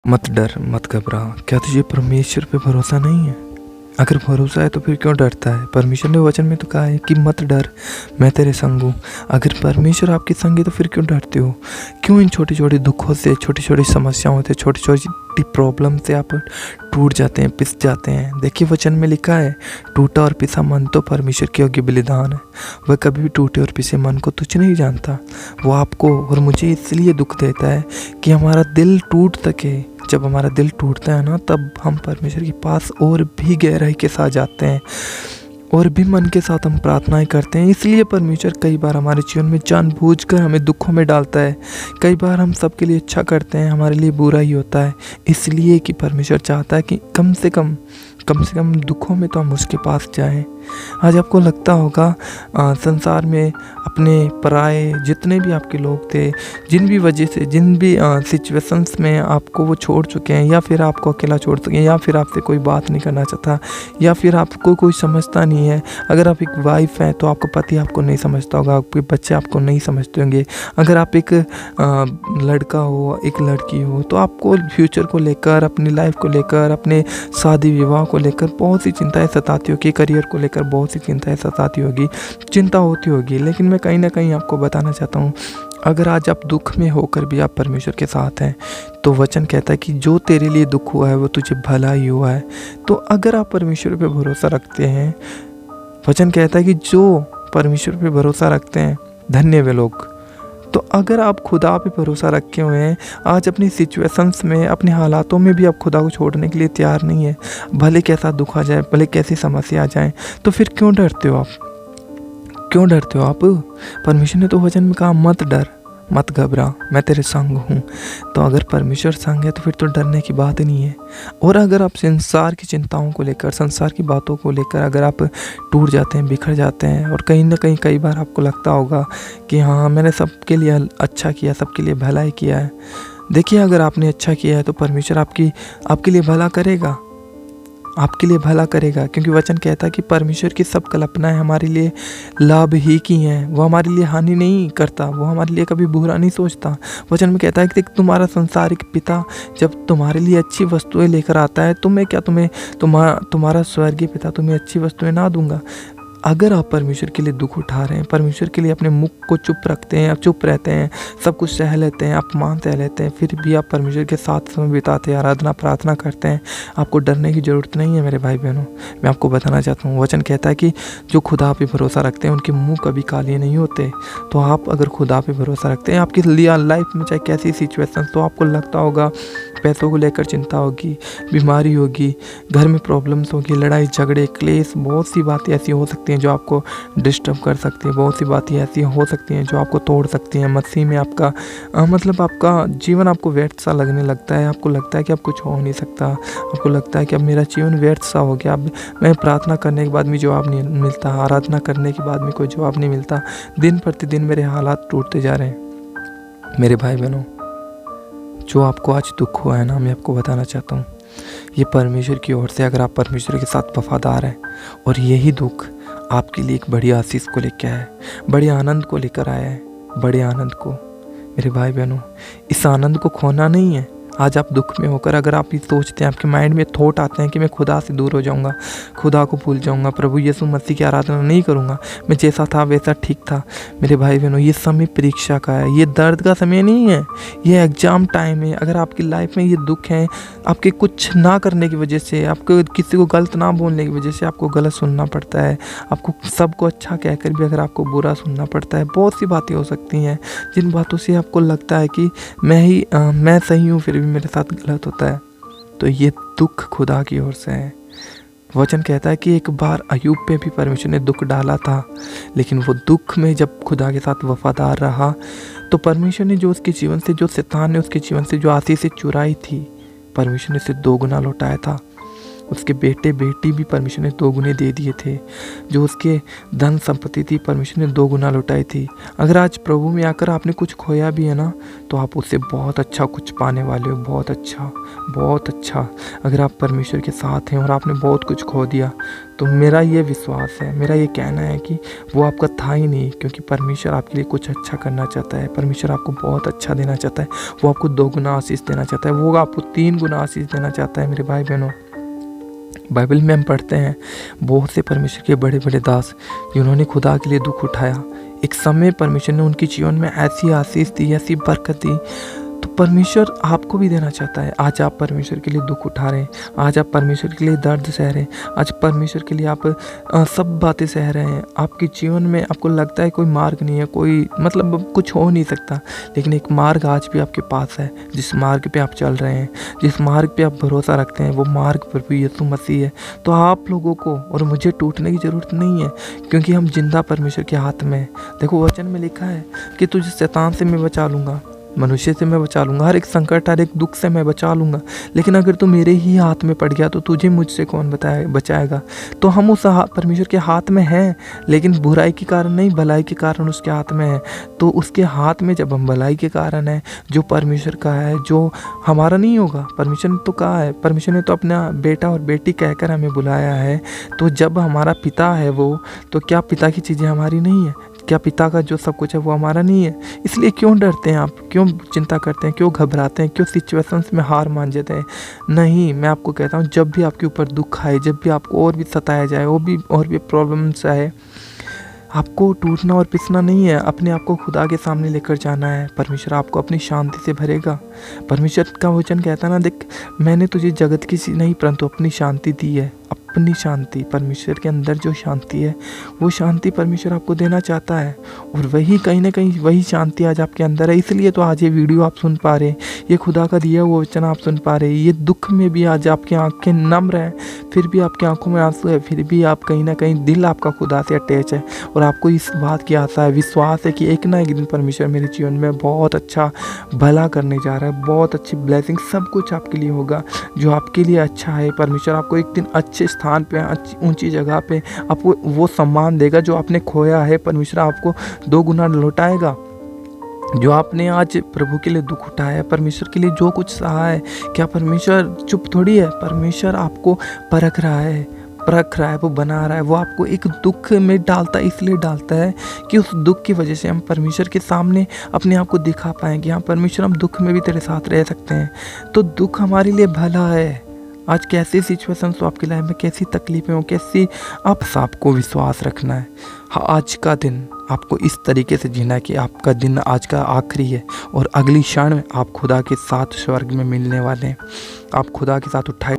मत डर, मत घबरा। क्या तुझे परमेश्वर पे भरोसा नहीं है? अगर भरोसा है तो फिर क्यों डरता है? परमेश्वर ने वचन में तो कहा है कि मत डर, मैं तेरे संग हूँ। अगर परमेश्वर आपके संग है तो फिर क्यों डरते हो? क्यों इन छोटे छोटे दुखों से, छोटी छोटी समस्याओं से, छोटी छोटी प्रॉब्लम से आप टूट जाते हैं, पिस जाते हैं? देखिए वचन में लिखा है, टूटा और पिसा मन तो परमेश्वर के योग्य बलिदान है। वह कभी भी टूटे और पिसे मन को तुच्छ नहीं जानता। वो आपको और मुझे इसलिए दुख देता है कि हमारा दिल टूट सके। जब हमारा दिल टूटता है ना, तब हम परमेश्वर के पास और भी गहराई के साथ जाते हैं और भी मन के साथ हम प्रार्थनाएं करते हैं। इसलिए परमेश्वर कई बार हमारे जीवन में जानबूझकर हमें दुखों में डालता है। कई बार हम सबके लिए अच्छा करते हैं, हमारे लिए बुरा ही होता है। इसलिए कि परमेश्वर चाहता है कि कम से कम दुखों में तो हम उसके पास जाएं। आज आपको लगता होगा संसार में अपने पराये जितने भी आपके लोग थे, जिन भी वजह से, जिन भी सिचुएशंस में आपको वो छोड़ चुके हैं, या फिर आपको अकेला छोड़ सके, या फिर आपसे कोई बात नहीं करना चाहता, या फिर आपको कोई समझता नहीं है। अगर आप एक वाइफ हैं तो आपका पति आपको नहीं समझता होगा, आपके बच्चे आपको नहीं समझते होंगे। अगर आप एक लड़का हो, एक लड़की हो, तो आपको फ्यूचर को लेकर, अपनी लाइफ को लेकर, अपने शादी विवाह को लेकर बहुत सी चिंताएं सताती होगी, करियर को लेकर बहुत सी चिंताएं सताती होगी, चिंता होती होगी। लेकिन मैं कहीं ना कहीं आपको बताना चाहता हूँ, अगर आज आप दुख में होकर भी आप परमेश्वर के साथ हैं, तो वचन कहता है कि जो तेरे लिए दुख हुआ है वो तुझे भला ही हुआ है। तो अगर आप परमेश्वर पे भरोसा रखते हैं, वचन कहता है कि जो परमेश्वर पे भरोसा रखते हैं धन्य वे लोग। तो अगर आप खुदा पे भरोसा रखे हुए हैं, आज अपनी सिचुएशंस में, अपने हालातों में भी आप खुदा को छोड़ने के लिए तैयार नहीं है, भले कैसा दुख आ जाए, भले कैसी समस्या आ जाए, तो फिर क्यों डरते हो आप? क्यों डरते हो आप? परमेश्वर ने तो वचन में कहा मत डर, मत घबरा, मैं तेरे संग हूँ। तो अगर परमेश्वर संग है तो फिर तो डरने की बात ही नहीं है। और अगर आप संसार की चिंताओं को लेकर, संसार की बातों को लेकर अगर आप टूट जाते हैं, बिखर जाते हैं, और कहीं ना कहीं कई बार आपको लगता होगा कि हाँ मैंने सबके लिए अच्छा किया, सबके लिए भलाई किया है। देखिए अगर आपने अच्छा किया है तो परमेश्वर आपके लिए भला करेगा, आपके लिए भला करेगा। क्योंकि वचन कहता है कि परमेश्वर की सब कल्पनाएं हमारे लिए लाभ ही की हैं। वो हमारे लिए हानि नहीं करता, वो हमारे लिए कभी बुरा नहीं सोचता। वचन में कहता है कि तुम्हारा संसारिक पिता जब तुम्हारे लिए अच्छी वस्तुएं लेकर आता है, तो मैं क्या तुम्हारा स्वर्गीय पिता तुम्हें अच्छी वस्तुएं ना दूंगा? अगर आप परमेश्वर के लिए दुख उठा रहे हैं, परमेश्वर के लिए अपने मुख को चुप रखते हैं, आप चुप रहते हैं, सब कुछ सह लेते हैं, अपमान सह लेते हैं, फिर भी आप परमेश्वर के साथ समय बिताते हैं, आराधना प्रार्थना करते हैं, आपको डरने की ज़रूरत नहीं है मेरे भाई बहनों। मैं आपको बताना चाहता हूँ, वचन कहता है कि जो खुदा पे भरोसा रखते हैं उनके मुँह कभी काले नहीं होते। तो आप अगर खुदा पे भरोसा रखते हैं, आपकी लाइफ में चाहे कैसी सिचुएशन, तो आपको लगता होगा पैसों को लेकर चिंता होगी, बीमारी होगी, घर में प्रॉब्लम्स होगी, लड़ाई झगड़े क्लेश, बहुत सी बातें ऐसी हो सकती हैं जो आपको डिस्टर्ब कर सकती हैं, बहुत सी बातें ऐसी हो सकती हैं जो आपको तोड़ सकती हैं। मसीह में आपका आपका जीवन आपको व्यर्थ सा लगने लगता है, आपको लगता है कि अब कुछ हो नहीं सकता, आपको लगता है कि अब मेरा जीवन व्यर्थ सा हो गया, अब मैं प्रार्थना करने के बाद भी जवाब नहीं मिलता, आराधना करने के बाद भी कोई जवाब नहीं मिलता, दिन प्रतिदिन मेरे हालात टूटते जा रहे हैं। मेरे भाई बहनों, जो आपको आज दुख हुआ है ना, मैं आपको बताना चाहता हूँ, ये परमेश्वर की ओर से, अगर आप परमेश्वर के साथ वफादार हैं, और यही दुख आपके लिए एक बड़ी आशीष को लेकर आया है, बड़े आनंद को लेकर आया है, बड़े आनंद को। मेरे भाई बहनों, इस आनंद को खोना नहीं है। आज आप दुख में होकर अगर आप ये सोचते हैं, आपके माइंड में थॉट आते हैं कि मैं खुदा से दूर हो जाऊंगा, खुदा को भूल जाऊंगा, प्रभु यीशु मसीह की आराधना नहीं करूंगा, मैं जैसा था वैसा ठीक था। मेरे भाई बहनों, ये समय परीक्षा का है, ये दर्द का समय नहीं है, ये एग्जाम टाइम है। अगर आपकी लाइफ में ये दुख है, आपके कुछ ना करने की वजह से, आपको किसी को गलत ना बोलने की वजह से आपको गलत सुनना पड़ता है, आपको सबको अच्छा कहकर भी अगर आपको बुरा सुनना पड़ता है, बहुत सी बातें हो सकती हैं जिन बातों से आपको लगता है कि मैं सही हूँ फिर भी मेरे साथ गलत होता है। तो ये दुख खुदा की ओर से है। वचन कहता है कि एक बार अय्यूब पे भी परमेश्वर ने दुख डाला था, लेकिन वो दुख में जब खुदा के साथ वफादार रहा, तो परमेश्वर ने जो उसके जीवन से, जो शैतान ने उसके जीवन से जो आशीष से चुराई थी, परमेश्वर ने उसे 2 गुना लौटाया था। उसके बेटे बेटी भी परमेश्वर ने 2 गुने दे दिए थे। जो उसके धन संपत्ति थी परमेश्वर ने 2 गुना लौटाई थी। अगर आज प्रभु में आकर आपने कुछ खोया भी है ना, तो आप उससे बहुत अच्छा कुछ पाने वाले हो, बहुत अच्छा, बहुत अच्छा। अगर आप परमेश्वर के साथ हैं और आपने बहुत कुछ खो दिया, तो मेरा ये विश्वास है, मेरा ये कहना है कि वो आपका था ही नहीं, क्योंकि परमेश्वर आपके लिए कुछ अच्छा करना चाहता है। परमेश्वर आपको बहुत अच्छा देना चाहता है। वो आपको 2 गुना आशीष देना चाहता है, वो आपको 3 गुना आशीष देना चाहता है। मेरे भाई बहनों, बाइबल में हम पढ़ते हैं बहुत से परमेश्वर के बड़े बड़े दास जिन्होंने खुदा के लिए दुख उठाया। एक समय परमेश्वर ने उनके जीवन में ऐसी आशीष दी, ऐसी बरकत दी, तो परमेश्वर आपको भी देना चाहता है। आज आप परमेश्वर के लिए दुख उठा रहे हैं, आज आप परमेश्वर के लिए दर्द सह रहे हैं, आज परमेश्वर के लिए आप सब बातें सह रहे हैं। आपके जीवन में आपको लगता है कोई मार्ग नहीं है, कोई मतलब कुछ हो नहीं सकता, लेकिन एक मार्ग आज भी आपके पास है। जिस मार्ग पे आप चल रहे हैं, जिस मार्ग पे आप भरोसा रखते हैं, वो मार्ग प्रभु यीशु मसीह है। तो आप लोगों को और मुझे टूटने की ज़रूरत नहीं है, क्योंकि हम जिंदा परमेश्वर के हाथ में हैं। देखो वचन में लिखा है कि तुझे शैतान से मैं बचा लूँगा, मनुष्य से मैं बचा लूँगा, हर एक संकट हर एक दुख से मैं बचा लूँगा। लेकिन अगर तू मेरे ही हाथ में पड़ गया तो तुझे मुझसे कौन बचाएगा। तो हम उस परमेश्वर के हाथ में हैं, लेकिन बुराई के कारण नहीं, भलाई के कारण उसके हाथ में है। तो उसके हाथ में जब हम भलाई के कारण है, जो परमेश्वर का है, जो हमारा नहीं होगा। परमेश्वर ने तो कहा है, परमेश्वर ने तो अपना बेटा और बेटी कहकर हमें बुलाया है। तो जब हमारा पिता है वो, तो क्या पिता की चीज़ें हमारी नहीं है? क्या पिता का जो सब कुछ है वो हमारा नहीं है? इसलिए क्यों डरते हैं आप, क्यों चिंता करते हैं, क्यों घबराते हैं, क्यों सिचुएशंस में हार मान जाते हैं? नहीं, मैं आपको कहता हूँ, जब भी आपके ऊपर दुख आए, जब भी आपको और भी सताया जाए, और भी प्रॉब्लम्स आए, आपको टूटना और पिसना नहीं है, अपने आप को खुदा के सामने लेकर जाना है। परमेश्वर आपको अपनी शांति से भरेगा। परमेश्वर का वचन कहता है ना, देख मैंने तुझे जगत की नहीं परंतु अपनी शांति दी है। अपनी शांति, परमेश्वर के अंदर जो शांति है, वो शांति परमेश्वर आपको देना चाहता है। और वही कहीं ना कहीं वही शांति आज आपके अंदर है। इसलिए तो आज ये वीडियो आप सुन पा रहे हैं, ये खुदा का दिया हुआ वचन आप सुन पा रहे हैं। ये दुख में भी आज आपकी आंखें नम रहे, फिर भी आपकी आंखों में आंसू है, फिर भी आप कहीं ना कहीं दिल आपका खुदा से अटैच है। और आपको इस बात की आशा है, विश्वास है कि एक ना एक दिन परमेश्वर मेरे जीवन में बहुत अच्छा भला करने जा रहा है, बहुत अच्छी ब्लेसिंग, सब कुछ आपके लिए होगा जो आपके लिए अच्छा है। परमेश्वर आपको एक दिन अच्छे स्थान पे, अच्छी ऊंची जगह पे आपको वो सम्मान देगा जो आपने खोया है। परमेश्वर आपको 2 गुना लौटाएगा। जो आपने आज प्रभु के लिए दुख उठाया है, परमेश्वर के लिए जो कुछ सहा है, क्या परमेश्वर चुप थोड़ी है? परमेश्वर आपको परख रहा है, वो बना रहा है। वो आपको एक दुख में डालता है, इसलिए डालता है कि उस दुख की वजह से हम परमेश्वर के सामने अपने आप को दिखा पाएंगे। हाँ परमेश्वर, हम दुख में भी तेरे साथ रह सकते हैं। तो दुख हमारे लिए भला है। आज कैसी सिचुएशन हो आपकी लाइफ में, कैसी तकलीफें हो, कैसी, आपको विश्वास रखना है। हाँ, आज का दिन आपको इस तरीके से जीना है कि आपका दिन आज का आखिरी है और अगली क्षण आप खुदा के साथ स्वर्ग में मिलने वाले हैं। आप खुदा के साथ उठाए